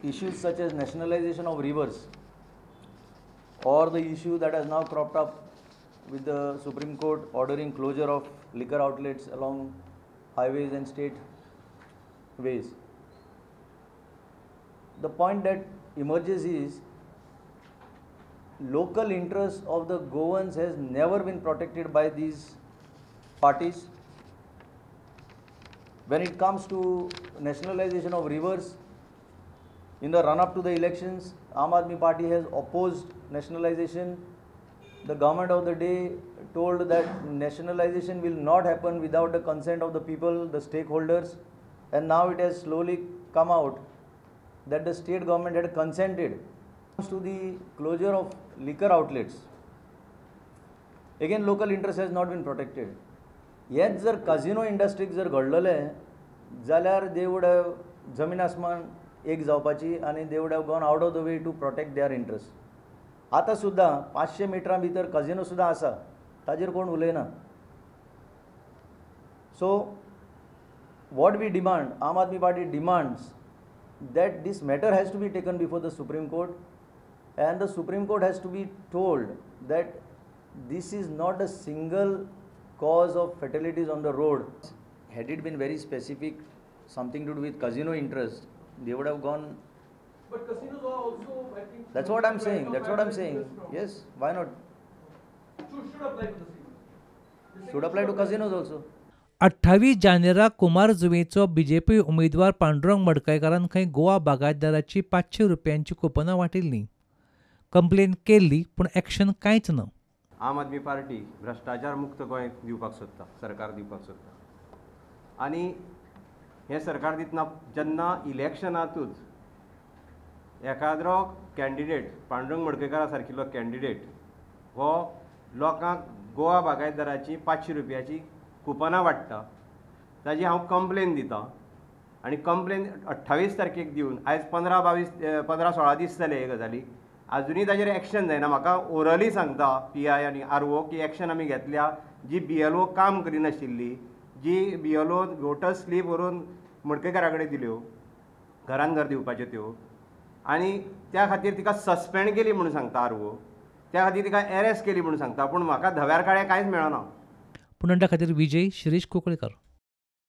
issues such as nationalization of rivers or the issue that has now cropped up with the Supreme Court ordering closure of liquor outlets along highways and state ways. The point that emerges is local interest of the Goans has never been protected by these parties. When it comes to nationalization of rivers, in the run-up to the elections, Aam Aadmi Party has opposed nationalization. The government of the day told that nationalization will not happen without the consent of the people, the stakeholders, and now it has slowly come out that the state government had consented to the closure of liquor outlets. Again, local interest has not been protected. Yet, जर casino industry जर घडलेलें जाल्यार they would have जमीन आसमान एक जावपाची आणि they would have gone out of the way to protect their interest. आता सुद्धा 500 मिटरां भितर casino सुद्धा आसा, ताजेर कोण उलयना. So, what we demand, Aam Aadmi Party demands that this matter has to be taken before the Supreme Court, and the Supreme Court has to be told that this is not a single cause of fatalities on the road. Had it been very specific, something to do with casino interest, they would have gone. But casinos are also, I think. That's what I'm saying. That's what I'm saying. Yes, why not? Should apply to casinos. Should apply to casinos also. 28 जानेराक कुमार जुवेचो BJP उमेदवार पांडुरंग मडकयकारान खंय गोवा बागायतदाराची 500 रुपयांची कुपनां वाटिल्लीं. Complain केल्ली पूण action कांयच ना. आम आदमी पार्टी भ्रष्टाचार मुक्त गोंय दिवपाक सोदता, सरकार दिवपाक सोदता. आनी हें सरकार दितना जेन्ना इलेक्शनांतूच एखादो कॅन्डिडेट पांडुरंग मडकयकारा सारकिल्लो कॅन्डिडेट हो लोकांक गोवा बागायतदाराची 500 रुपयाची कुपनां वाडटा, ताजी हांव कंप्लेन दितां. आनी कंप्लेन 28 तारखेक दिवन आयज 15-16 दीस जाले हे गजाली, अजुनूय ताजेर एक्शन जायना. म्हाका ओरली सांगता PI आनी RO की एक्शन आमी घेतल्या. जी BLO काम करिनाशिल्ली, जी BLO वोटर स्लीप व्हरून मडकयकारा कडेन दिल्यो, घरान घर दिवपाच्यो त्यो, आनी त्या खातीर तिका सस्पेंड केली म्हणून सांगता RO, त्या खातीर तिका अरेस्ट केली म्हणून सांगता. पूण म्हाका धव्यार काळें कांयच मेळना. पुणंदा खातीर विजय शिरीश कुंकळकर.